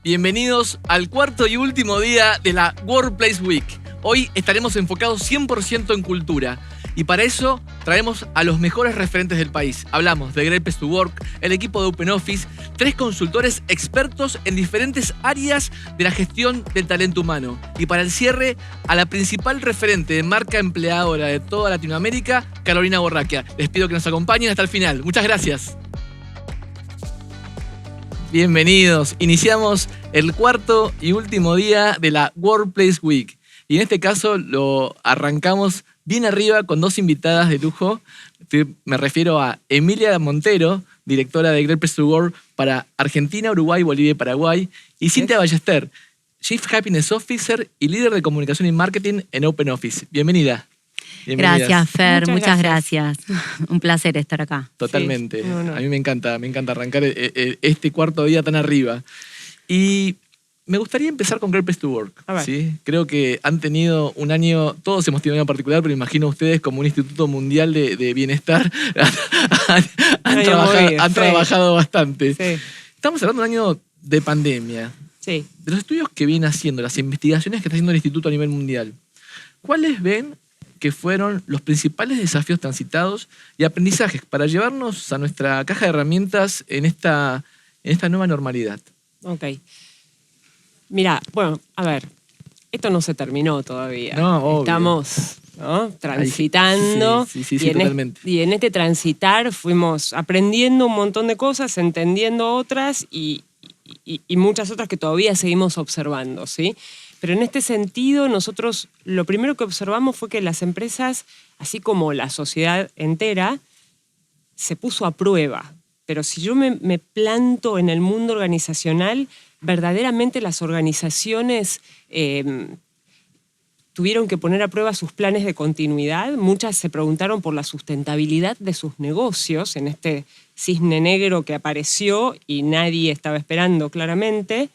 Bienvenidos al cuarto y último día de la Workplace Week. Hoy estaremos enfocados 100% en cultura y para eso traemos a los mejores referentes del país. Hablamos de Great Place to Work, el equipo de OpenOffice, 3 consultores expertos en diferentes áreas de la gestión del talento humano. Y para el cierre, a la principal referente de marca empleadora de toda Latinoamérica, Carolina Borraquia. Les pido que nos acompañen hasta el final. Muchas gracias. Bienvenidos. Iniciamos el cuarto y último día de la Workplace Week. Y en este caso lo arrancamos bien arriba con 2 invitadas de lujo. Me refiero a Emilia Montero, directora de Great Place to Work para Argentina, Uruguay, Bolivia y Paraguay. Y Cintia Ballester, Chief Happiness Officer y líder de comunicación y marketing en OpenOffice. Bienvenida. Gracias, Fer. Muchas gracias. Un placer estar acá. Totalmente. Sí. A mí me encanta arrancar este cuarto día tan arriba. Y me gustaría empezar con Great Place to Work. ¿Sí? Creo que han tenido un año, todos hemos tenido un año particular, pero imagino ustedes como un Instituto Mundial de Bienestar han trabajado bastante. Sí. Estamos hablando de un año de pandemia. Sí. De los estudios que viene haciendo, las investigaciones que está haciendo el Instituto a nivel mundial, ¿cuáles ven que fueron los principales desafíos transitados y aprendizajes para llevarnos a nuestra caja de herramientas en esta nueva normalidad? Ok. Mira, bueno, a ver, esto no se terminó todavía. No, obvio. Estamos transitando. Sí, totalmente. Y en este transitar fuimos aprendiendo un montón de cosas, entendiendo otras y muchas otras que todavía seguimos observando, ¿sí? Pero en este sentido, nosotros lo primero que observamos fue que las empresas, así como la sociedad entera, se puso a prueba. Pero si yo me planto en el mundo organizacional, verdaderamente las organizaciones tuvieron que poner a prueba sus planes de continuidad. Muchas se preguntaron por la sustentabilidad de sus negocios en este cisne negro que apareció y nadie estaba esperando claramente.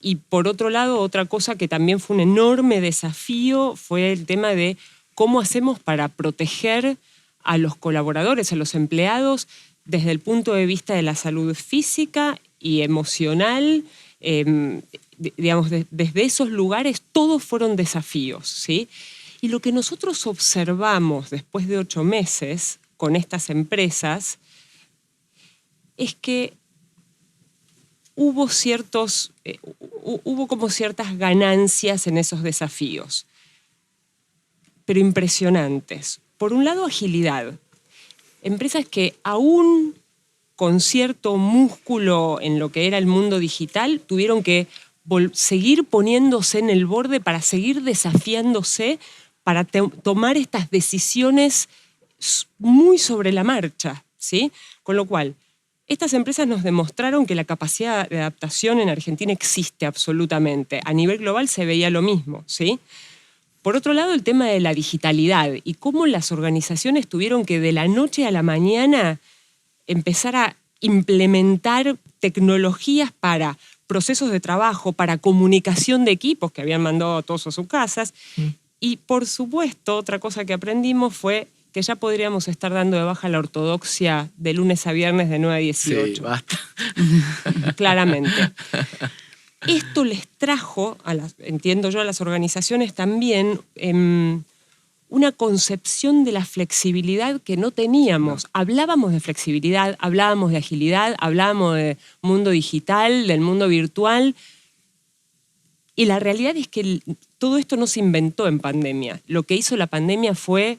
Y por otro lado, otra cosa que también fue un enorme desafío fue el tema de cómo hacemos para proteger a los colaboradores, a los empleados, desde el punto de vista de la salud física y emocional. Digamos, desde esos lugares todos fueron desafíos, ¿sí? Y lo que nosotros observamos después de 8 meses con estas empresas es que hubo como ciertas ganancias en esos desafíos, pero impresionantes. Por un lado, agilidad. Empresas que aún con cierto músculo en lo que era el mundo digital, tuvieron que seguir poniéndose en el borde para seguir desafiándose, para tomar estas decisiones muy sobre la marcha, ¿sí? Con lo cual, estas empresas nos demostraron que la capacidad de adaptación en Argentina existe absolutamente. A nivel global se veía lo mismo, ¿sí? Por otro lado, el tema de la digitalidad y cómo las organizaciones tuvieron que de la noche a la mañana empezar a implementar tecnologías para procesos de trabajo, para comunicación de equipos que habían mandado a todos a sus casas. Y, por supuesto, otra cosa que aprendimos fue que ya podríamos estar dando de baja la ortodoxia de lunes a viernes de 9 a 18. Sí, basta. Claramente. Esto les trajo, entiendo yo, a las organizaciones también una concepción de la flexibilidad que no teníamos. Hablábamos de flexibilidad, hablábamos de agilidad, hablábamos de mundo digital, del mundo virtual. Y la realidad es que todo esto no se inventó en pandemia. Lo que hizo la pandemia fue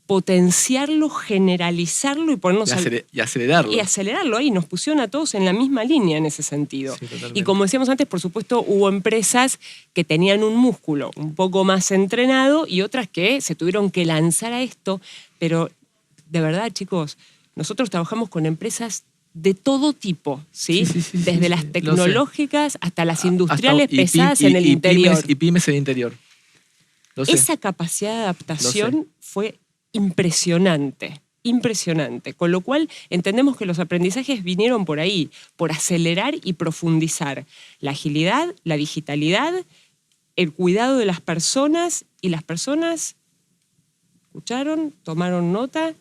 potenciarlo, generalizarlo y ponernos y acelerarlo. Y acelerarlo ahí. Nos pusieron a todos en la misma línea en ese sentido. Sí, totalmente. Y como decíamos antes, por supuesto, hubo empresas que tenían un músculo un poco más entrenado y otras que se tuvieron que lanzar a esto. Pero de verdad, chicos, nosotros trabajamos con empresas de todo tipo, ¿sí? Desde las tecnológicas hasta las industriales pesadas en el interior. Y pymes en el interior. Esa capacidad de adaptación fue impresionante, impresionante. Con lo cual entendemos que los aprendizajes vinieron por ahí, por acelerar y profundizar la agilidad, la digitalidad, el cuidado de las personas, y las personas escucharon, tomaron nota,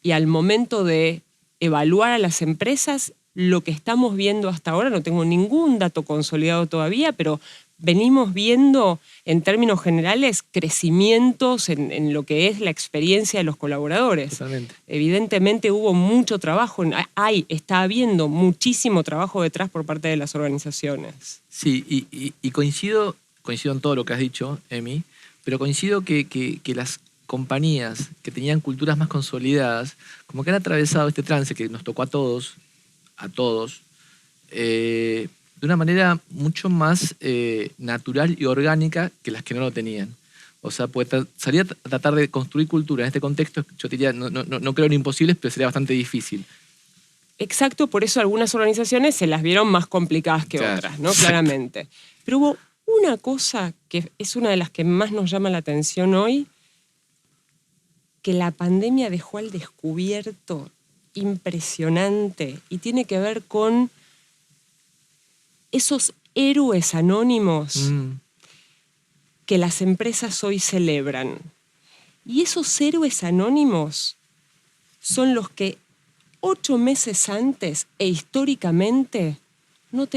y al momento de evaluar a las empresas, lo que estamos viendo hasta ahora, no tengo ningún dato consolidado todavía, pero venimos viendo en términos generales crecimientos en lo que es la experiencia de los colaboradores. Totalmente. Evidentemente hubo mucho trabajo, está habiendo muchísimo trabajo detrás por parte de las organizaciones. Sí, y coincido en todo lo que has dicho, Emi, pero coincido que las compañías que tenían culturas más consolidadas, como que han atravesado este trance que nos tocó a todos, de una manera mucho más natural y orgánica que las que no lo tenían. O sea, salir a tratar de construir cultura en este contexto, yo diría, no creo en imposibles, pero sería bastante difícil. Exacto, por eso algunas organizaciones se las vieron más complicadas que otras, ¿no? Claramente. Pero hubo una cosa que es una de las que más nos llama la atención hoy, que la pandemia dejó al descubierto impresionante, y tiene que ver con esos héroes anónimos que las empresas hoy celebran. Y esos héroes anónimos son los que 8 meses antes e históricamente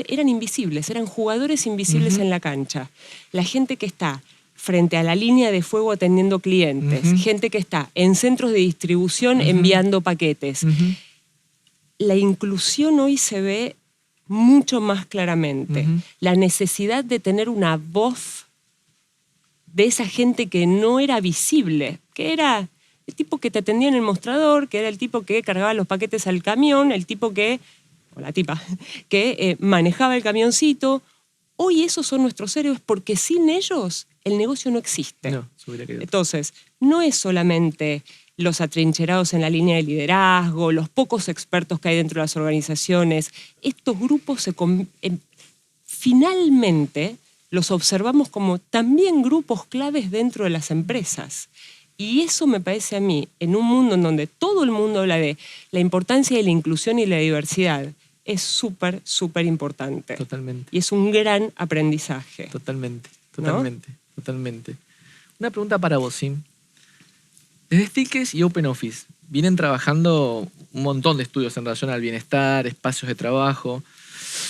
eran invisibles, eran jugadores invisibles en la cancha. La gente que está frente a la línea de fuego atendiendo clientes, gente que está en centros de distribución enviando paquetes. La inclusión hoy se ve mucho más claramente. La necesidad de tener una voz de esa gente que no era visible, que era el tipo que te atendía en el mostrador, que era el tipo que cargaba los paquetes al camión, el tipo que, o la tipa, que manejaba el camioncito. Hoy esos son nuestros héroes, porque sin ellos el negocio no existe. No, se hubiera quedado. Entonces, no es solamente los atrincherados en la línea de liderazgo, los pocos expertos que hay dentro de las organizaciones. Estos grupos finalmente los observamos como también grupos claves dentro de las empresas. Y eso me parece a mí, en un mundo en donde todo el mundo habla de la importancia de la inclusión y la diversidad, es súper, súper importante. Totalmente. Y es un gran aprendizaje. Totalmente. ¿No? Una pregunta para vos, Sim. Desde Steelcase y OpenOffice vienen trabajando un montón de estudios en relación al bienestar, espacios de trabajo.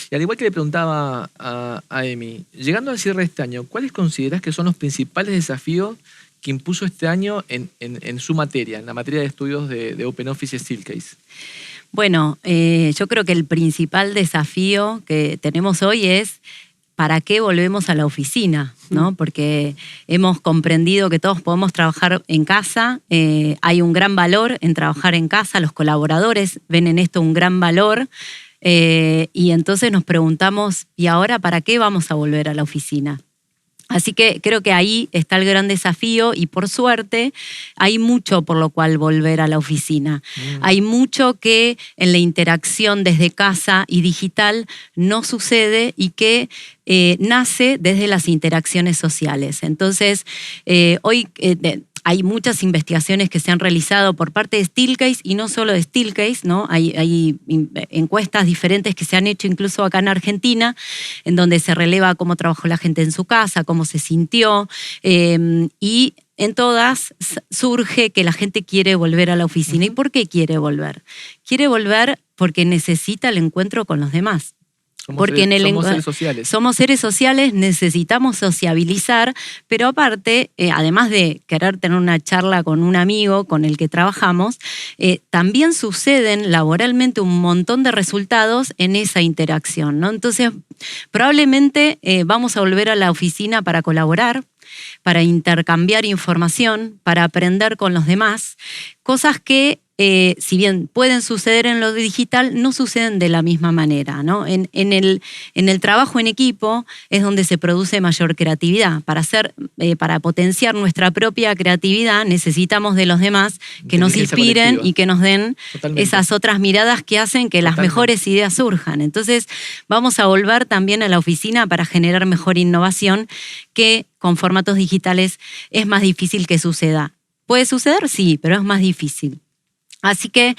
Y al igual que le preguntaba a Emi, llegando al cierre de este año, ¿cuáles considerás que son los principales desafíos que impuso este año en su materia, en la materia de estudios de OpenOffice y Steelcase? Bueno, yo creo que el principal desafío que tenemos hoy es ¿para qué volvemos a la oficina? ¿No? Porque hemos comprendido que todos podemos trabajar en casa, hay un gran valor en trabajar en casa, los colaboradores ven en esto un gran valor, y entonces nos preguntamos, ¿y ahora para qué vamos a volver a la oficina? Así que creo que ahí está el gran desafío, y por suerte hay mucho por lo cual volver a la oficina. Hay mucho que en la interacción desde casa y digital no sucede y que nace desde las interacciones sociales. Entonces, hoy hay muchas investigaciones que se han realizado por parte de Steelcase, y no solo de Steelcase, ¿no? Hay encuestas diferentes que se han hecho incluso acá en Argentina, en donde se releva cómo trabajó la gente en su casa, cómo se sintió, y en todas surge que la gente quiere volver a la oficina. ¿Y por qué quiere volver? Quiere volver porque necesita el encuentro con los demás. Somos seres sociales. Somos seres sociales, necesitamos sociabilizar, pero aparte, además de querer tener una charla con un amigo con el que trabajamos, también suceden laboralmente un montón de resultados en esa interacción, ¿no? Entonces, probablemente vamos a volver a la oficina para colaborar, para intercambiar información, para aprender con los demás, cosas que si bien pueden suceder en lo digital, no suceden de la misma manera, ¿no? En el trabajo en equipo es donde se produce mayor creatividad. Para potenciar nuestra propia creatividad necesitamos de los demás que nos inspiren colectiva. Y que nos den esas otras miradas que hacen que las mejores ideas surjan. Entonces vamos a volver también a la oficina para generar mejor innovación, que con formatos digitales es más difícil que suceda. ¿Puede suceder? Sí, pero es más difícil. Así que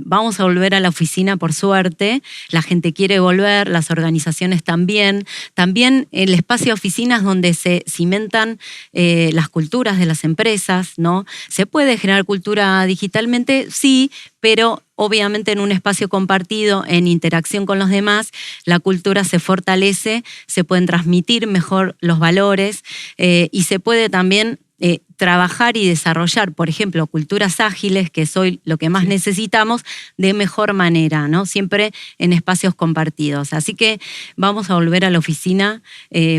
vamos a volver a la oficina, por suerte. La gente quiere volver, las organizaciones también. También el espacio de oficinas donde se cimentan las culturas de las empresas, ¿no? ¿Se puede generar cultura digitalmente? Sí, pero obviamente en un espacio compartido, en interacción con los demás, la cultura se fortalece, se pueden transmitir mejor los valores y se puede también trabajar y desarrollar, por ejemplo, culturas ágiles, que es hoy lo que más necesitamos, de mejor manera, ¿no? Siempre en espacios compartidos. Así que vamos a volver a la oficina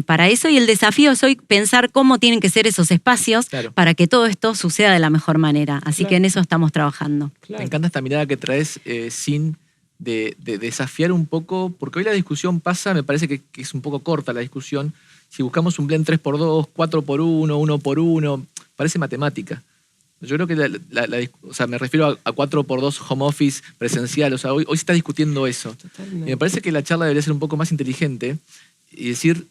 para eso, y el desafío es hoy pensar cómo tienen que ser esos espacios para que todo esto suceda de la mejor manera. Así que en eso estamos trabajando. Me encanta esta mirada que traes, Sin, de desafiar un poco, porque hoy la discusión pasa, me parece que es un poco corta la discusión. Si buscamos un blend 3x2, 4x1, 1x1, parece matemática. Yo creo que o sea, me refiero a 4x2 home office presencial. O sea, hoy se está discutiendo eso. Totalmente. Y me parece que la charla debería ser un poco más inteligente y decir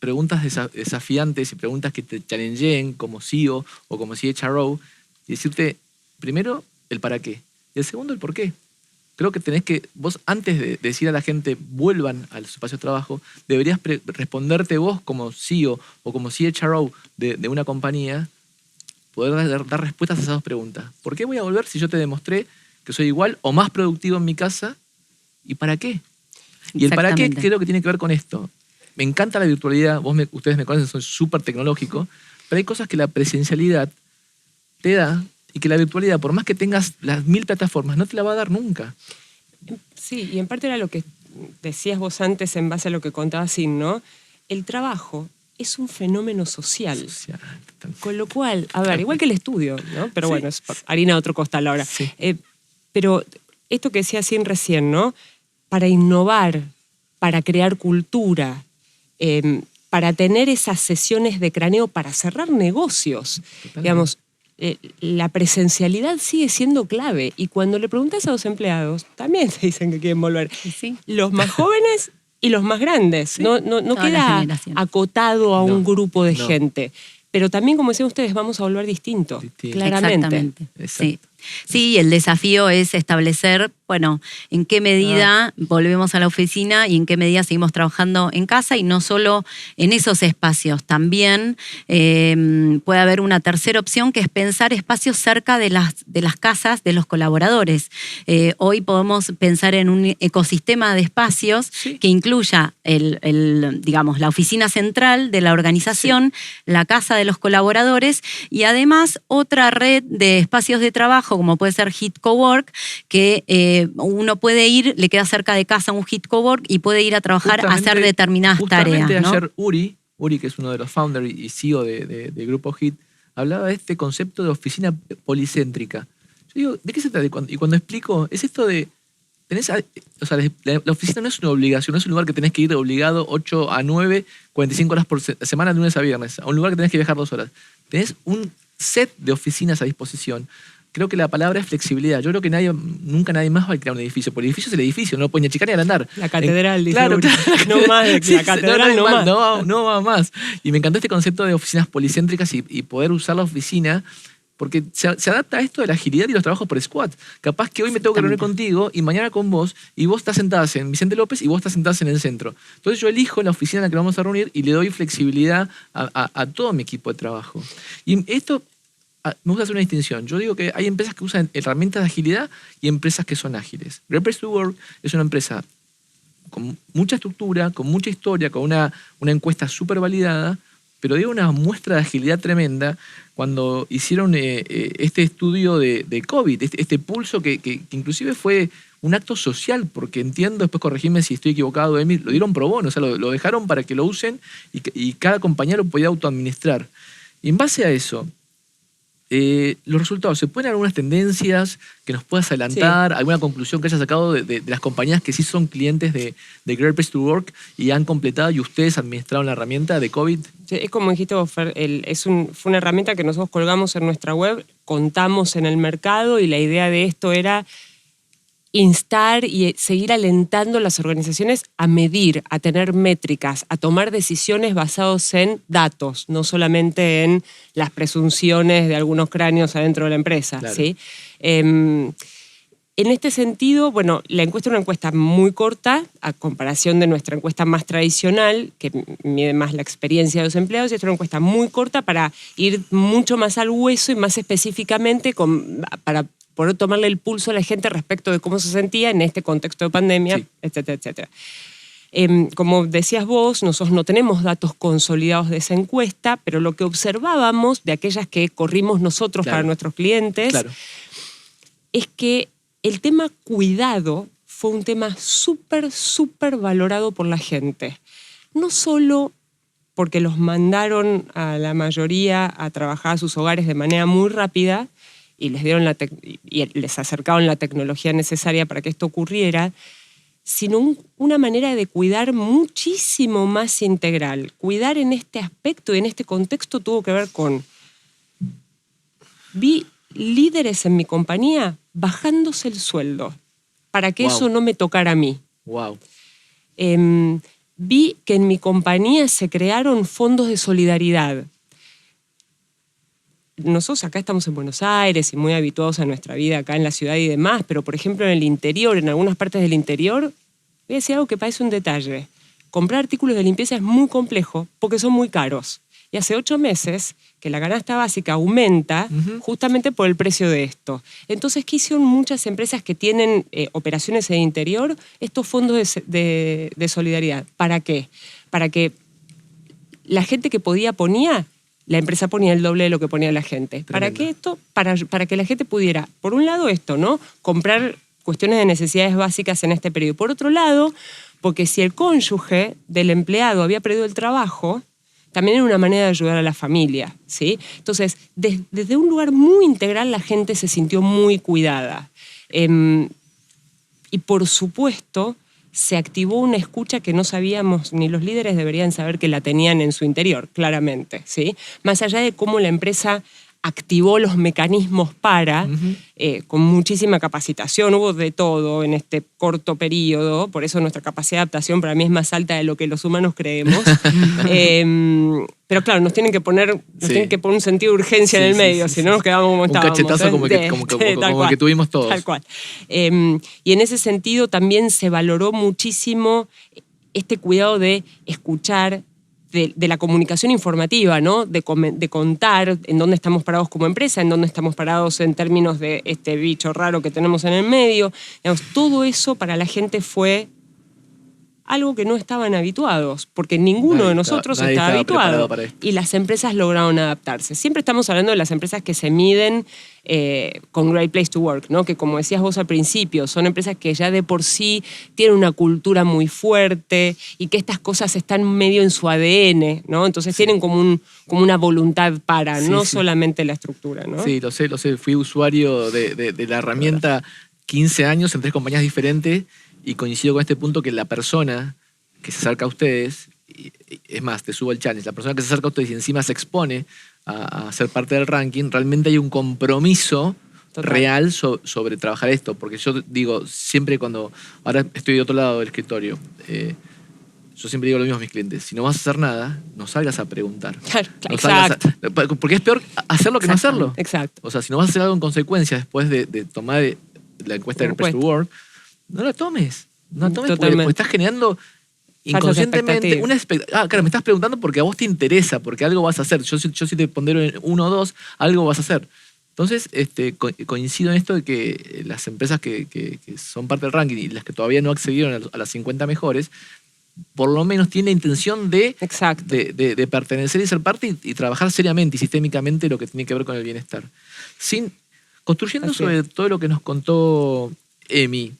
preguntas desafiantes y preguntas que te challengeen como CEO o como CHRO, y decirte primero el para qué y el segundo el por qué. Creo que tenés que, vos antes de decir a la gente vuelvan a los espacios de trabajo, deberías responderte vos como CEO o como CHRO de una compañía, poder dar respuestas a esas dos preguntas. ¿Por qué voy a volver si yo te demostré que soy igual o más productivo en mi casa? ¿Y para qué? Y el para qué creo que tiene que ver con esto. Me encanta la virtualidad, ustedes me conocen, soy súper tecnológico, pero hay cosas que la presencialidad te da y que la virtualidad, por más que tengas las 1000 plataformas, no te la va a dar nunca. Sí, y en parte era lo que decías vos antes en base a lo que contabas, Sin, ¿no? El trabajo es un fenómeno social. Con lo cual, a ver, igual que el estudio, ¿no? Pero bueno, es harina de otro costal ahora. Sí. Pero esto que decía Sin recién, ¿no? Para innovar, para crear cultura, para tener esas sesiones de craneo, para cerrar negocios, digamos, la presencialidad sigue siendo clave. Y cuando le preguntas a los empleados, también te dicen que quieren volver. Sí. Los más jóvenes y los más grandes. Sí. No queda acotado a un grupo de gente. Pero también, como decían ustedes, vamos a volver distinto, claramente. Sí. Sí, el desafío es establecer, bueno, en qué medida volvemos a la oficina y en qué medida seguimos trabajando en casa, y no solo en esos espacios. También puede haber una tercera opción, que es pensar espacios cerca de las casas de los colaboradores. Hoy podemos pensar en un ecosistema de espacios que incluya digamos, la oficina central de la organización, la casa de los colaboradores y además otra red de espacios de trabajo, como puede ser HIT Cowork, que uno puede ir, le queda cerca de casa un HIT Cowork y puede ir a trabajar a hacer determinadas tareas, ¿no? Ayer Uri, que es uno de los founders y CEO de Grupo HIT, hablaba de este concepto de oficina policéntrica. Yo digo, ¿de qué se trata? Y cuando explico, es esto de... o sea, la oficina no es una obligación, no es un lugar que tenés que ir obligado 8 a 9, 45 horas por semana, de lunes a viernes, a un lugar que tenés que viajar 2 horas. Tenés un set de oficinas a disposición. Creo que la palabra es flexibilidad. Yo creo que nunca nadie más va a crear un edificio. Porque el edificio es el edificio, no lo puede ni achicar ni agrandar. La catedral, dice. Claro. No más, la catedral no va más. Y me encantó este concepto de oficinas policéntricas y poder usar la oficina, porque se adapta a esto de la agilidad y los trabajos por squad. Capaz que hoy me tengo que reunir contigo y mañana con vos, y vos estás sentada en Vicente López y vos estás sentada en el centro. Entonces yo elijo la oficina en la que vamos a reunir y le doy flexibilidad a todo mi equipo de trabajo. Y esto... me gusta hacer una distinción. Yo digo que hay empresas que usan herramientas de agilidad y empresas que son ágiles. Great Place to Work es una empresa con mucha estructura, con mucha historia, con una encuesta súper validada, pero dio una muestra de agilidad tremenda cuando hicieron este estudio de COVID, este pulso que inclusive fue un acto social, porque entiendo, después corregime si estoy equivocado, Emi, lo dieron pro bono, o sea, lo dejaron para que lo usen y cada compañía lo podía autoadministrar. Y en base a eso, los resultados, ¿se pueden algunas tendencias que nos puedas adelantar? Sí. ¿Alguna conclusión que hayas sacado de las compañías que sí son clientes de Great Place to Work y han completado y ustedes administraron la herramienta de COVID? Sí, es como dijiste vos, Fer, fue una herramienta que nosotros colgamos en nuestra web, contamos en el mercado y la idea de esto era instar y seguir alentando a las organizaciones a medir, a tener métricas, a tomar decisiones basadas en datos, no solamente en las presunciones de algunos cráneos adentro de la empresa. Claro. ¿Sí? En este sentido, bueno, la encuesta es una encuesta muy corta, a comparación de nuestra encuesta más tradicional, que mide más la experiencia de los empleados, y esta es una encuesta muy corta para ir mucho más al hueso y más específicamente para poder tomarle el pulso a la gente respecto de cómo se sentía en este contexto de pandemia, sí, etcétera, etcétera. Como decías vos, nosotros no tenemos datos consolidados de esa encuesta, pero lo que observábamos de aquellas que corrimos nosotros, claro, para nuestros clientes, claro, es que el tema cuidado fue un tema súper valorado por la gente. No solo porque los mandaron a la mayoría a trabajar a sus hogares de manera muy rápida, y les acercaron la tecnología necesaria para que esto ocurriera, sino una manera de cuidar muchísimo más integral. Cuidar en este aspecto y en este contexto tuvo que ver con... Vi líderes en mi compañía bajándose el sueldo para que eso no me tocara a mí. Wow. Vi que en mi compañía se crearon fondos de solidaridad. Nosotros acá estamos en Buenos Aires y muy habituados a nuestra vida acá en la ciudad y demás, pero por ejemplo en el interior, en algunas partes del interior, voy a decir algo que parece un detalle. Comprar artículos de limpieza es muy complejo porque son muy caros. Y hace 8 meses que la canasta básica aumenta justamente por el precio de esto. Entonces, ¿qué hicieron muchas empresas que tienen operaciones en el interior? Estos fondos de solidaridad. ¿Para qué? Para que la gente que podía ponía, la empresa ponía el doble de lo que ponía la gente. Tremendo. ¿Para qué esto? Para que la gente pudiera, por un lado esto, ¿no? Comprar cuestiones de necesidades básicas en este periodo. Por otro lado, porque si el cónyuge del empleado había perdido el trabajo, también era una manera de ayudar a la familia, ¿sí? Entonces, desde un lugar muy integral la gente se sintió muy cuidada. Y por supuesto, se activó una escucha que no sabíamos, ni los líderes deberían saber que la tenían en su interior, claramente, ¿sí? Más allá de cómo la empresa activó los mecanismos para, con muchísima capacitación, hubo de todo en este corto periodo, por eso nuestra capacidad de adaptación para mí es más alta de lo que los humanos creemos. Pero claro, nos tienen que poner un sentido de urgencia en el medio, si no nos quedamos como estábamos. Un cachetazo como que tuvimos todos. Tal cual. Y en ese sentido también se valoró muchísimo este cuidado de escuchar, de la comunicación informativa, ¿no? De contar en dónde estamos parados como empresa, en dónde estamos parados en términos de este bicho raro que tenemos en el medio. Digamos, todo eso para la gente fue algo que no estaban habituados, porque ninguno de nosotros estaba habituado. Y las empresas lograron adaptarse. Siempre estamos hablando de las empresas que se miden con Great Place to Work, ¿no? Que como decías vos al principio, son empresas que ya de por sí tienen una cultura muy fuerte y que estas cosas están medio en su ADN, ¿no? Entonces tienen como una voluntad para, no solamente la estructura, ¿no? Sí, lo sé. Fui usuario de la herramienta 15 años en 3 compañías diferentes y coincido con este punto que la persona que se acerca a ustedes, es más, te subo el challenge, la persona que se acerca a ustedes y encima se expone a ser parte del ranking, realmente hay un compromiso real sobre trabajar esto. Porque yo digo, siempre ahora estoy de otro lado del escritorio, yo siempre digo lo mismo a mis clientes, si no vas a hacer nada, no salgas a preguntar. Claro, no exacto. Porque es peor hacerlo que no hacerlo. Exacto. O sea, si no vas a hacer algo en consecuencia después de tomar la encuesta de Place to Work, no la tomes. No la tomes porque estás generando inconscientemente una expectativa. Claro, me estás preguntando porque a vos te interesa, porque algo vas a hacer. Yo si te pondero en 1 o 2, algo vas a hacer. Entonces, coincido en esto de que las empresas que son parte del ranking y las que todavía no accedieron a las 50 mejores, por lo menos tienen intención de pertenecer y ser parte y trabajar seriamente y sistémicamente lo que tiene que ver con el bienestar. Construyendo sobre todo lo que nos contó Emi,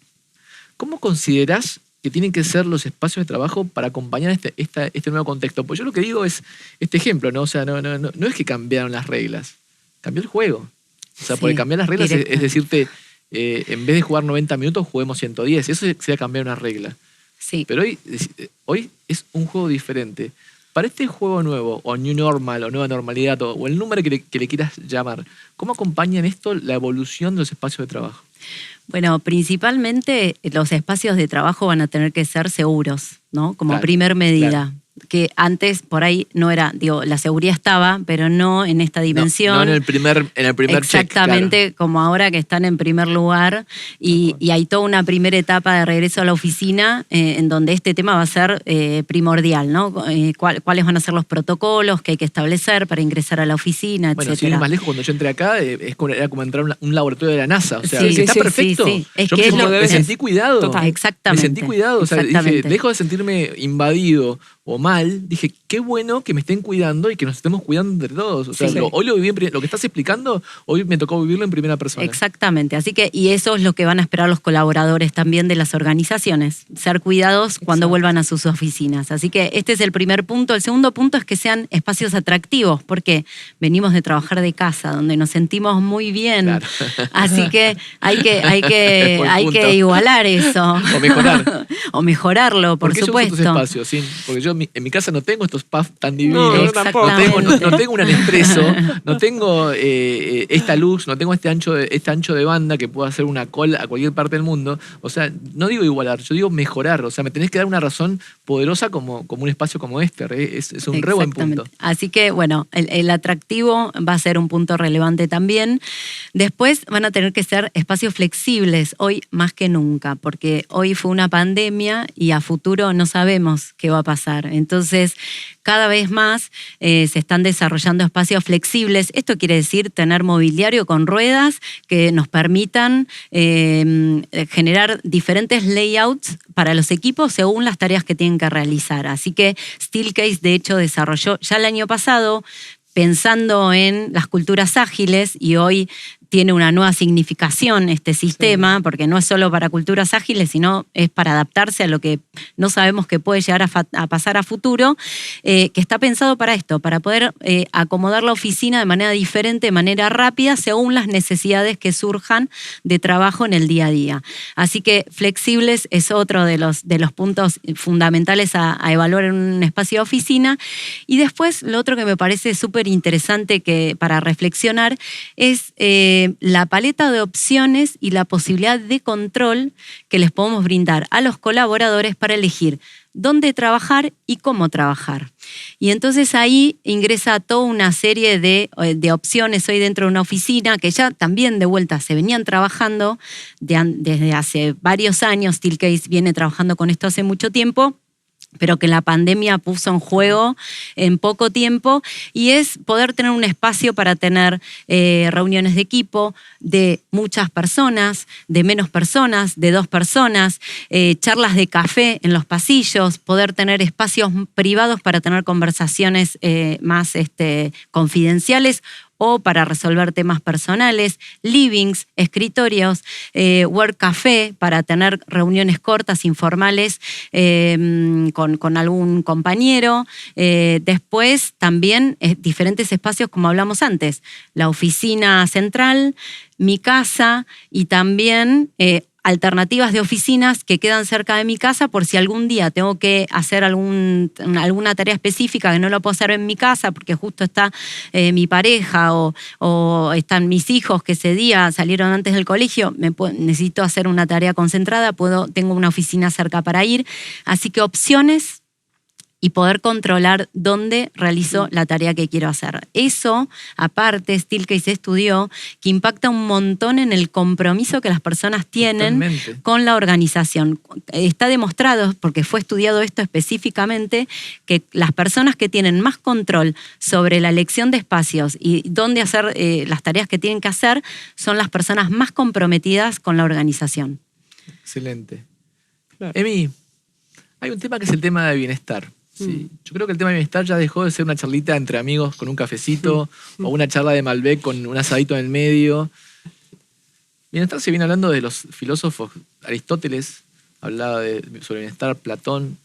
¿Cómo considerás que tienen que ser los espacios de trabajo para acompañar este nuevo contexto? Pues yo lo que digo es este ejemplo, ¿no? O sea, no es que cambiaron las reglas, cambió el juego. O sea, Sí, porque cambiar las reglas es directo. decirte, en vez de jugar 90 minutos, juguemos 110. Eso sería cambiar una regla. Sí. Pero hoy es un juego diferente. Para este juego nuevo, o New Normal, o Nueva Normalidad, o el número que le quieras llamar, ¿cómo acompaña en esto la evolución de los espacios de trabajo? Bueno, principalmente los espacios de trabajo van a tener que ser seguros, ¿no? Como Claro, primer medida. claro. Que antes por ahí no era, digo, la seguridad estaba, pero no en esta dimensión. No en el primer Exactamente, check, como ahora que están en primer lugar y hay toda una primera etapa de regreso a la oficina en donde este tema va a ser primordial, ¿no? ¿Cuáles van a ser los protocolos que hay que establecer para ingresar a la oficina, Bueno, sin ir etcétera? más lejos, cuando yo entré acá, era como entrar a un laboratorio de la NASA. O sea, Sí, está sí, perfecto. sí. Es Yo que es lo- me sentí cuidado. Total. Exactamente. Me sentí cuidado. O sea, dije, exactamente. dejo de sentirme invadido o mal. Dije, qué bueno que me estén cuidando y que nos estemos cuidando entre todos. O sea, Sí. hoy lo viví lo que estás explicando, hoy me tocó vivirlo en primera persona. Exactamente, así que, y eso es lo que van a esperar los colaboradores también de las organizaciones, ser cuidados cuando Exacto. vuelvan a sus oficinas. Así que este es el primer punto. El segundo punto es que sean espacios atractivos, porque venimos de trabajar de casa, donde nos sentimos muy bien. Claro. Así que hay Buen punto. que igualar eso. O mejorar. O mejorarlo, por Porque yo uso tus supuesto. espacios, ¿sí? Porque yo en mi casa no tengo estos puffs tan divinos. No, yo tampoco. No tengo un Nespresso, no tengo esta luz, no tengo este ancho de banda que pueda hacer una call a cualquier parte del mundo. O sea, no digo igualar, yo digo mejorar. O sea, me tenés que dar una razón poderosa como un espacio como este. Es un re buen punto. Exactamente. Así que, bueno, el atractivo va a ser un punto relevante también. Después van a tener que ser espacios flexibles, hoy más que nunca, porque hoy fue una pandemia y a futuro no sabemos qué va a pasar. Entonces, cada vez más se están desarrollando espacios flexibles. Esto quiere decir tener mobiliario con ruedas que nos permitan generar diferentes layouts para los equipos según las tareas que tienen que realizar. Así que Steelcase, de hecho, desarrolló ya el año pasado, pensando en las culturas ágiles, y hoy tiene una nueva significación este sistema, porque no es solo para culturas ágiles, sino es para adaptarse a lo que no sabemos que puede llegar a pasar a futuro, que está pensado para esto, para poder acomodar la oficina de manera diferente, de manera rápida, según las necesidades que surjan de trabajo en el día a día. Así que flexibles es otro de los puntos fundamentales a evaluar en un espacio de oficina. Y después, lo otro que me parece súper interesante para reflexionar es la paleta de opciones y la posibilidad de control que les podemos brindar a los colaboradores para elegir dónde trabajar y cómo trabajar. Y entonces ahí ingresa toda una serie de opciones hoy dentro de una oficina que ya también de vuelta se venían trabajando desde hace varios años. Steelcase viene trabajando con esto hace mucho tiempo, pero que la pandemia puso en juego en poco tiempo, y es poder tener un espacio para tener reuniones de equipo de muchas personas, de menos personas, de 2 personas, charlas de café en los pasillos, poder tener espacios privados para tener conversaciones más confidenciales o para resolver temas personales, livings, escritorios, work café para tener reuniones cortas, informales con algún compañero. Después también diferentes espacios, como hablamos antes, la oficina central, mi casa, y también alternativas de oficinas que quedan cerca de mi casa por si algún día tengo que hacer alguna tarea específica que no lo puedo hacer en mi casa porque justo está mi pareja o están mis hijos que ese día salieron antes del colegio, necesito hacer una tarea concentrada, tengo una oficina cerca para ir. Así que opciones y poder controlar dónde realizo la tarea que quiero hacer. Eso, aparte, Steelcase estudió que impacta un montón en el compromiso que las personas tienen Totalmente. con la organización. Está demostrado, porque fue estudiado esto específicamente, que las personas que tienen más control sobre la elección de espacios y dónde hacer las tareas que tienen que hacer son las personas más comprometidas con la organización. Excelente. Claro. Emi, hay un tema que es el tema de bienestar. Sí. Yo creo que el tema de bienestar ya dejó de ser una charlita entre amigos con un cafecito o una charla de Malbec con un asadito en el medio. Bienestar se viene hablando de los filósofos Aristóteles, hablaba sobre bienestar, Platón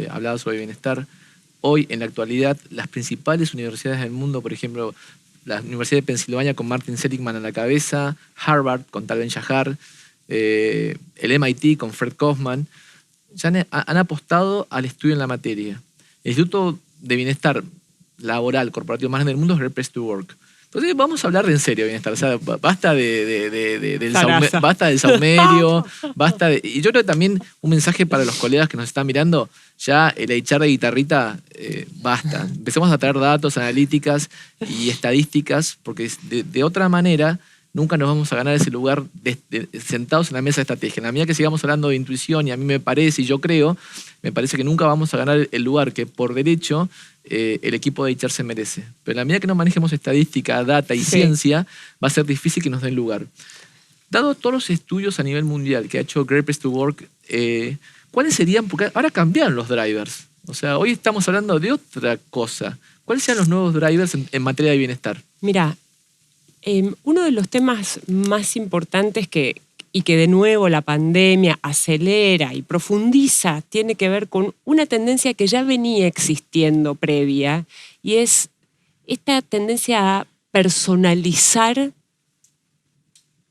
hablaba sobre bienestar. Hoy, en la actualidad, las principales universidades del mundo, por ejemplo, la Universidad de Pensilvania con Martin Seligman a la cabeza, Harvard con Tal Ben-Shahar, el MIT con Fred Kaufman, ya han apostado al estudio en la materia. El Instituto de Bienestar Laboral Corporativo más grande del mundo es Great Place to Work. Entonces vamos a hablar de en serio bienestar. O sea, basta basta del saumerio, y yo creo que también un mensaje para los colegas que nos están mirando, ya el HR de guitarrita, basta. Empecemos a traer datos, analíticas y estadísticas, porque de otra manera nunca nos vamos a ganar ese lugar sentados en la mesa de estrategia. En la medida que sigamos hablando de intuición, y a mí me parece, y yo creo, me parece que nunca vamos a ganar el lugar que por derecho el equipo de HR se merece. Pero en la medida que no manejemos estadística, data y ciencia, va a ser difícil que nos den lugar. Dado todos los estudios a nivel mundial que ha hecho Great Place to Work, ¿cuáles serían? Porque ahora cambiaron los drivers. O sea, hoy estamos hablando de otra cosa. ¿Cuáles serían los nuevos drivers en materia de bienestar? Mira, uno de los temas más importantes y que de nuevo la pandemia acelera y profundiza tiene que ver con una tendencia que ya venía existiendo previa, y es esta tendencia a personalizar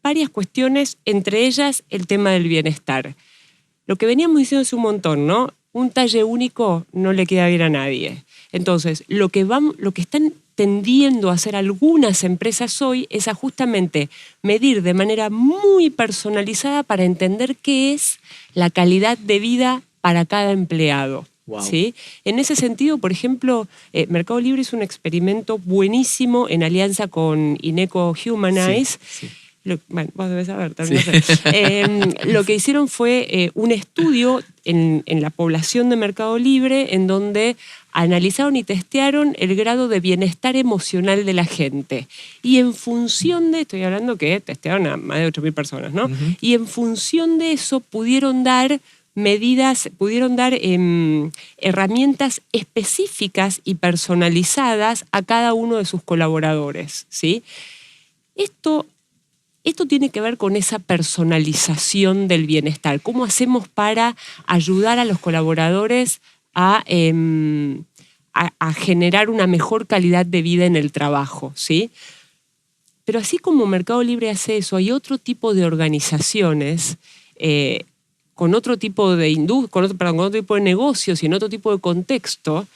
varias cuestiones, entre ellas el tema del bienestar. Lo que veníamos diciendo hace un montón, ¿no? Un talle único no le queda bien a nadie. Entonces, lo que están tendiendo a hacer algunas empresas hoy es a justamente medir de manera muy personalizada para entender qué es la calidad de vida para cada empleado. Wow. ¿Sí? En ese sentido, por ejemplo, Mercado Libre es un experimento buenísimo en alianza con Ineco Humanize. Sí. Bueno, vos debes saber también. Sí. Lo que hicieron fue un estudio en la población de Mercado Libre en donde analizaron y testearon el grado de bienestar emocional de la gente. Y en función de, estoy hablando que testearon a más de 8.000 personas, ¿no? Y en función de eso pudieron dar herramientas específicas y personalizadas a cada uno de sus colaboradores, ¿sí? Esto tiene que ver con esa personalización del bienestar. ¿Cómo hacemos para ayudar a los colaboradores a generar una mejor calidad de vida en el trabajo, ¿sí? Pero así como Mercado Libre hace eso, hay otro tipo de organizaciones con otro tipo de con otro tipo de negocios y en otro tipo de contexto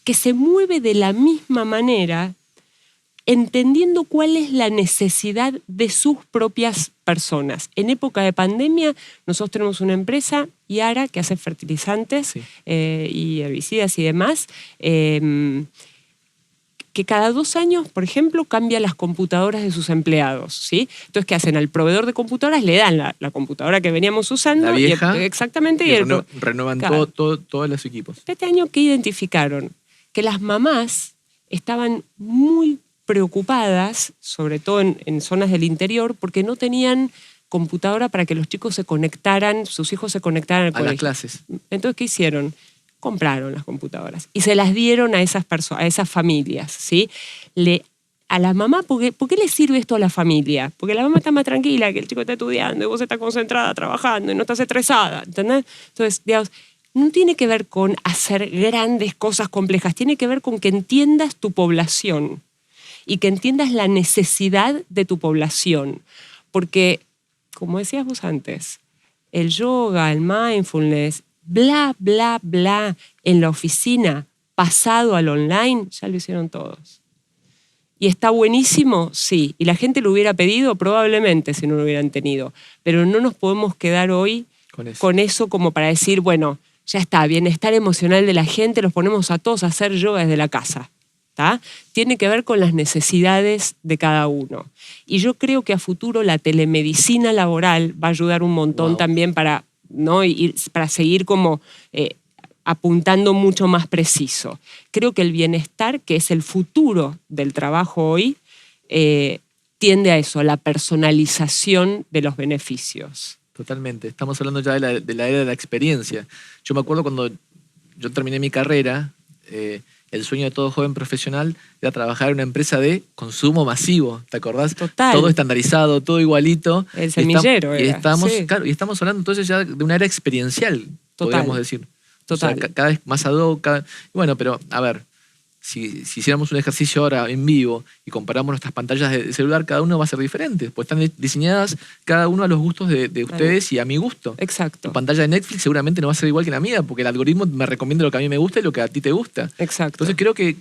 que se mueve de la misma manera, entendiendo cuál es la necesidad de sus propias personas. En época de pandemia, nosotros tenemos una empresa, Yara, que hace fertilizantes y herbicidas y demás, que cada 2 años, por ejemplo, cambia las computadoras de sus empleados, ¿sí? Entonces, ¿qué hacen? Al proveedor de computadoras le dan la computadora que veníamos usando. La vieja. Exactamente. Y renuevan todos los equipos. Este año, ¿qué identificaron? Que las mamás estaban muy preocupadas, sobre todo en zonas del interior, porque no tenían computadora para que los chicos se conectaran, sus hijos se conectaran al colegio. Las clases. Entonces, ¿qué hicieron? Compraron las computadoras y se las dieron a esas familias, ¿sí? A la mamá, ¿por qué le sirve esto a la familia? Porque la mamá está más tranquila, que el chico está estudiando y vos estás concentrada trabajando y no estás estresada, ¿entendés? Entonces, digamos, no tiene que ver con hacer grandes cosas complejas, tiene que ver con que entiendas tu población y que entiendas la necesidad de tu población. Porque, como decías vos antes, el yoga, el mindfulness, bla, bla, bla, en la oficina, pasado al online, ya lo hicieron todos. ¿Y está buenísimo? Sí. ¿Y la gente lo hubiera pedido? Probablemente, si no lo hubieran tenido. Pero no nos podemos quedar hoy con eso como para decir, bueno, ya está, bienestar emocional de la gente, los ponemos a todos a hacer yoga desde la casa. ¿Tá? Tiene que ver con las necesidades de cada uno. Y yo creo que a futuro la telemedicina laboral va a ayudar un montón también para, ¿no? y para seguir como apuntando mucho más preciso. Creo que el bienestar, que es el futuro del trabajo hoy, tiende a eso, a la personalización de los beneficios. Totalmente. Estamos hablando ya de la era de la experiencia. Yo me acuerdo cuando yo terminé mi carrera, el sueño de todo joven profesional era trabajar en una empresa de consumo masivo, ¿te acordás? Total. Todo estandarizado, todo igualito. El semillero y era, estamos, sí. claro, y estamos hablando entonces ya de una era experiencial, Total. podríamos decir. Total. O sea, cada vez más ad hoc. Bueno, pero a ver, si hiciéramos un ejercicio ahora en vivo y comparamos nuestras pantallas de celular, cada uno va a ser diferente, pues están diseñadas cada uno a los gustos de ustedes y a mi gusto. Exacto. Tu pantalla de Netflix seguramente no va a ser igual que la mía, porque el algoritmo me recomienda lo que a mí me gusta y lo que a ti te gusta. Exacto. Entonces creo que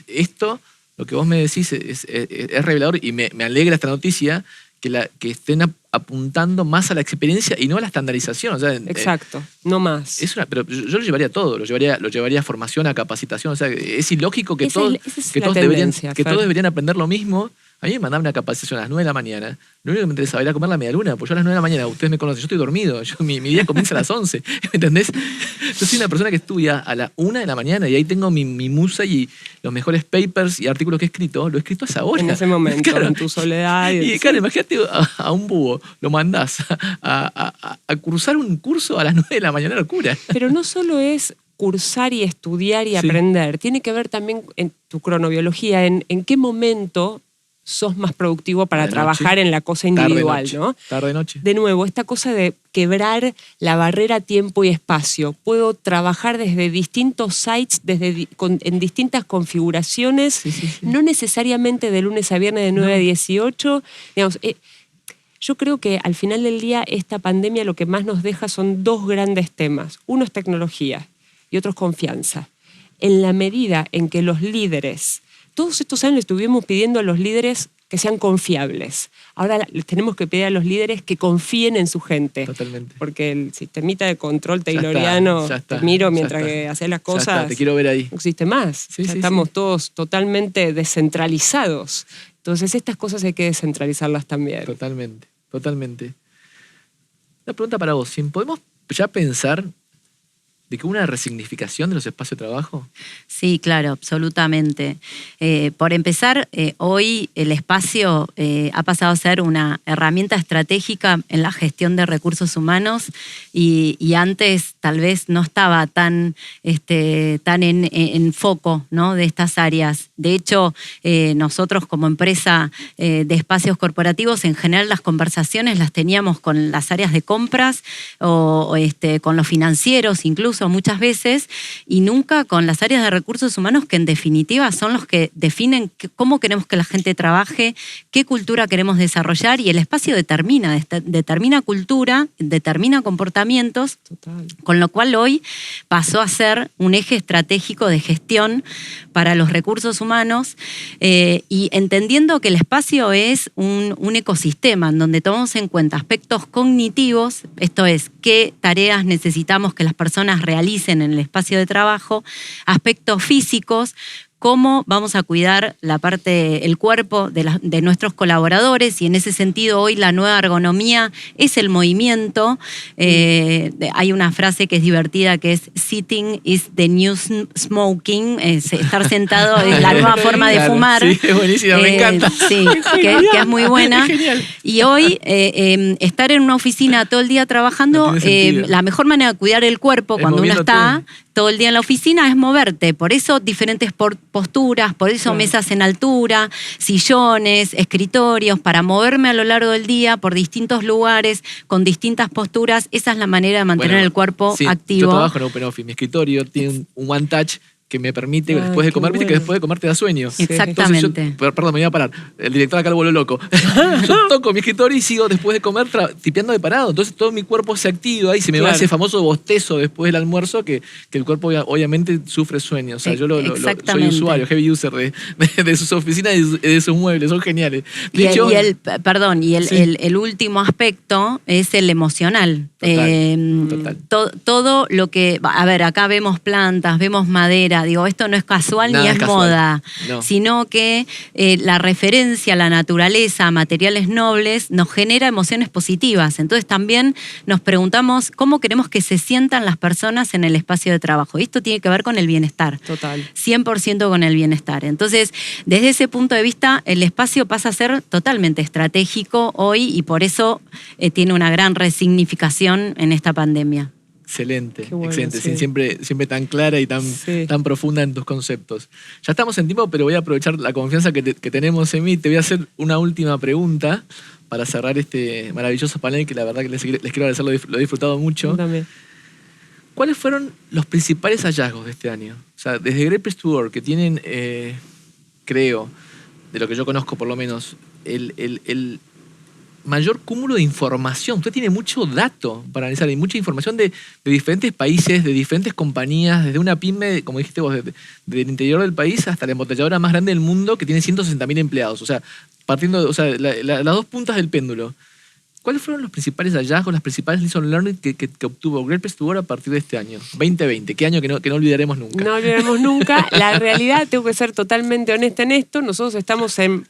esto, lo que vos me decís, es revelador y me alegra esta noticia, que estén apuntando más a la experiencia y no a la estandarización. O sea, Exacto, no más. pero yo lo llevaría a todo, lo llevaría a formación, a capacitación. O sea, es ilógico que Esa es la todos tendencia, deberían aprender lo mismo. A mí me mandaban una capacitación a las 9 de la mañana. Lo único que me interesaba era comer la media luna, porque yo a las 9 de la mañana, ustedes me conocen, yo estoy dormido. Mi día comienza a las 11. ¿Me entendés? Yo soy una persona que estudia a la 1 de la mañana y ahí tengo mi musa y los mejores papers y artículos que he escrito. Lo he escrito a esa hora. En ese momento, Claro. en tu soledad. Y claro, imagínate a un búho, lo mandás a cursar un curso a las 9 de la mañana, locura. Pero no solo es cursar y estudiar y Sí. aprender, tiene que ver también en tu cronobiología, en qué momento sos más productivo para De trabajar noche. en la cosa individual, Tarde-noche. ¿no? Tarde-noche. De nuevo, esta cosa de quebrar la barrera tiempo y espacio. Puedo trabajar desde distintos sites, en distintas configuraciones, Sí. no necesariamente de lunes a viernes de 9 a 18. Digamos, yo creo que al final del día esta pandemia lo que más nos deja son dos grandes temas. Uno es tecnología y otro es confianza. En la medida en que los líderes, todos estos años le estuvimos pidiendo a los líderes que sean confiables. Ahora les tenemos que pedir a los líderes que confíen en su gente. Totalmente. Porque el sistemita de control Ya está, tayloriano, ya está, te miro ya mientras está. que haces las Ya cosas, está, te quiero ver ahí. no existe más. Sí, Ya sí, estamos sí. todos totalmente descentralizados. Entonces estas cosas hay que descentralizarlas también. Totalmente, totalmente. Una pregunta para vos. ¿Podemos ya pensar de que una resignificación de los espacios de trabajo? Sí, claro, absolutamente. Por empezar, hoy el espacio ha pasado a ser una herramienta estratégica en la gestión de recursos humanos y antes tal vez no estaba tan en foco, ¿no?, de estas áreas. De hecho, nosotros como empresa de espacios corporativos, en general las conversaciones las teníamos con las áreas de compras o con los financieros incluso muchas veces, y nunca con las áreas de recursos humanos, que en definitiva son los que definen cómo queremos que la gente trabaje, qué cultura queremos desarrollar, y el espacio determina cultura, determina comportamientos. Total. Con lo cual hoy pasó a ser un eje estratégico de gestión para los recursos humanos, y entendiendo que el espacio es un ecosistema en donde tomamos en cuenta aspectos cognitivos, esto es, qué tareas necesitamos que las personas realicen en el espacio de trabajo, aspectos físicos, cómo vamos a cuidar el cuerpo de nuestros colaboradores, y en ese sentido hoy la nueva ergonomía es el movimiento. Hay una frase que es divertida que es "Sitting is the new smoking", estar sentado es la nueva forma de Claro, fumar. sí, es buenísima, me encanta. Sí, que es muy buena. Es genial. Y hoy estar en una oficina todo el día trabajando, No tiene sentido. la mejor manera de cuidar el cuerpo Es cuando uno moviéndote. está todo el día en la oficina es moverte. Por eso diferentes posturas, por eso Claro. mesas en altura, sillones, escritorios, para moverme a lo largo del día por distintos lugares, con distintas posturas. Esa es la manera de mantener Bueno, el cuerpo sí, activo. Yo trabajo en OpenOffice. Mi escritorio tiene un One Touch que me permite, Ah, después de qué comer, viste que bueno. después de comer te da sueño. Exactamente. Entonces perdón, me voy a parar. El director acá lo vuelve loco. Yo toco mi escritorio y sigo después de comer tipeando de parado. Entonces todo mi cuerpo se activa y se me va Claro. ese famoso bostezo después del almuerzo que el cuerpo obviamente sufre sueño. O sea, yo soy Exactamente. usuario, heavy user de sus oficinas y de sus muebles. Son geniales. De hecho, Sí. El último aspecto es el emocional. Total. Todo lo que... A ver, acá vemos plantas, vemos madera. Digo, esto no es casual Nada ni es es casual. moda, No. sino que la referencia a la naturaleza, a materiales nobles, nos genera emociones positivas. Entonces también nos preguntamos cómo queremos que se sientan las personas en el espacio de trabajo. Y esto tiene que ver con el bienestar. Total. 100% con el bienestar. Entonces, desde ese punto de vista, el espacio pasa a ser totalmente estratégico hoy, y por eso tiene una gran resignificación en esta pandemia. Excelente, Qué bueno, excelente. sí. Sí, siempre tan clara y tan profunda en tus conceptos. Ya estamos en tiempo, pero voy a aprovechar la confianza que tenemos en mí. Te voy a hacer una última pregunta para cerrar este maravilloso panel que la verdad que les quiero agradecer, lo he disfrutado mucho. También. ¿Cuáles fueron los principales hallazgos de este año? O sea, desde Great Place to Work, que tienen, creo, de lo que yo conozco por lo menos, el mayor cúmulo de información. Usted tiene mucho dato para analizar y mucha información de diferentes países, de diferentes compañías, desde una pyme, como dijiste vos, del interior del país hasta la embotelladora más grande del mundo que tiene 160.000 empleados. O sea, partiendo de las dos puntas del péndulo. ¿Cuáles fueron los principales hallazgos, las principales lesson learning que obtuvo Great Place to Work a partir de este año? 2020, qué año que no olvidaremos nunca. No olvidaremos nunca. La realidad, tengo que ser totalmente honesta en esto, nosotros estamos en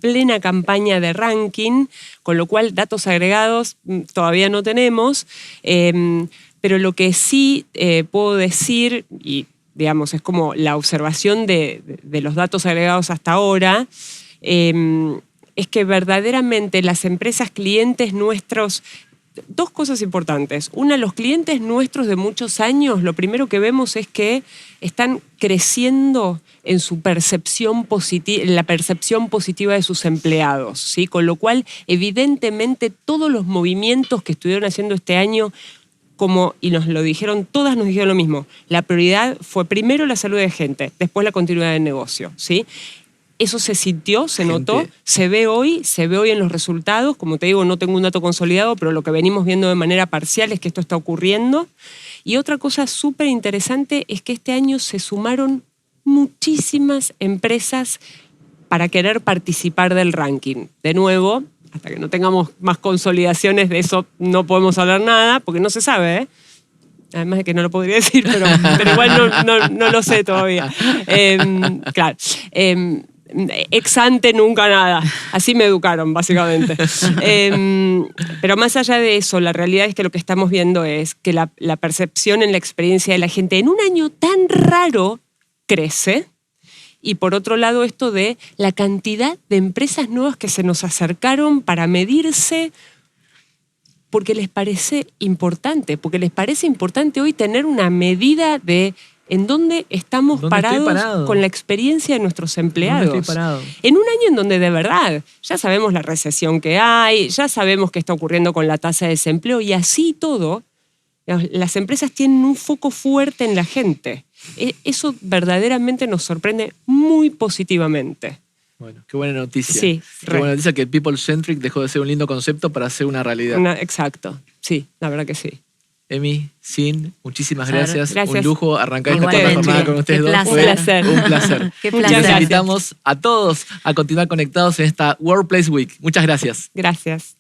plena campaña de ranking, con lo cual datos agregados todavía no tenemos, pero lo que sí puedo decir, y digamos es como la observación de los datos agregados hasta ahora, es que verdaderamente las empresas clientes nuestros, dos cosas importantes. Una, los clientes nuestros de muchos años, lo primero que vemos es que están creciendo en su percepción positiva, en la percepción positiva de sus empleados, ¿sí? Con lo cual, evidentemente, todos los movimientos que estuvieron haciendo este año, y nos lo dijeron, todas nos dijeron lo mismo, la prioridad fue primero la salud de gente, después la continuidad del negocio, ¿sí? Eso se sintió, se notó, se ve hoy en los resultados. Como te digo, no tengo un dato consolidado, pero lo que venimos viendo de manera parcial es que esto está ocurriendo. Y otra cosa súper interesante es que este año se sumaron muchísimas empresas para querer participar del ranking. De nuevo, hasta que no tengamos más consolidaciones de eso, no podemos hablar nada, porque no se sabe, ¿eh? Además de que no lo podría decir, pero igual no lo sé todavía. Claro. Ex ante nunca nada. Así me educaron, básicamente. Pero más allá de eso, la realidad es que lo que estamos viendo es que la percepción en la experiencia de la gente en un año tan raro crece. Y por otro lado, esto de la cantidad de empresas nuevas que se nos acercaron para medirse porque les parece importante. Porque les parece importante hoy tener una medida de en dónde estamos parados con la experiencia de nuestros empleados. ¿Dónde estoy parado? En un año en donde de verdad ya sabemos la recesión que hay, ya sabemos qué está ocurriendo con la tasa de desempleo y así todo, las empresas tienen un foco fuerte en la gente. Eso verdaderamente nos sorprende muy positivamente. Bueno, qué buena noticia. Sí, qué buena noticia que el people-centric dejó de ser un lindo concepto para ser una realidad. Exacto, sí, la verdad que sí. Emi, Sin, muchísimas Claro, gracias. gracias. Un lujo arrancar esta Igualmente. jornada con ustedes Qué dos. Fue placer. un placer. Qué Y placer. los Gracias. invitamos a todos a continuar conectados en esta Workplace Week. Muchas gracias. Gracias.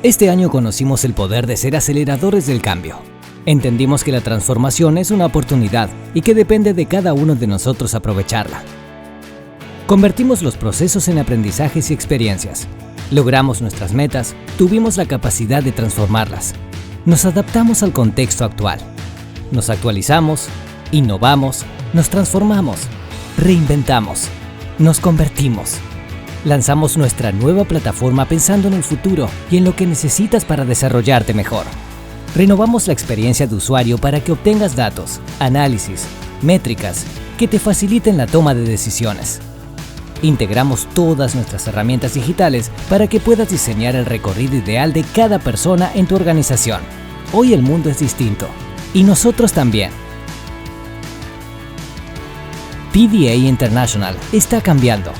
Este año conocimos el poder de ser aceleradores del cambio. Entendimos que la transformación es una oportunidad y que depende de cada uno de nosotros aprovecharla. Convertimos los procesos en aprendizajes y experiencias. Logramos nuestras metas, tuvimos la capacidad de transformarlas. Nos adaptamos al contexto actual. Nos actualizamos, innovamos, nos transformamos, reinventamos, nos convertimos. Lanzamos nuestra nueva plataforma pensando en el futuro y en lo que necesitas para desarrollarte mejor. Renovamos la experiencia de usuario para que obtengas datos, análisis, métricas que te faciliten la toma de decisiones. Integramos todas nuestras herramientas digitales para que puedas diseñar el recorrido ideal de cada persona en tu organización. Hoy el mundo es distinto y nosotros también. PDA International está cambiando.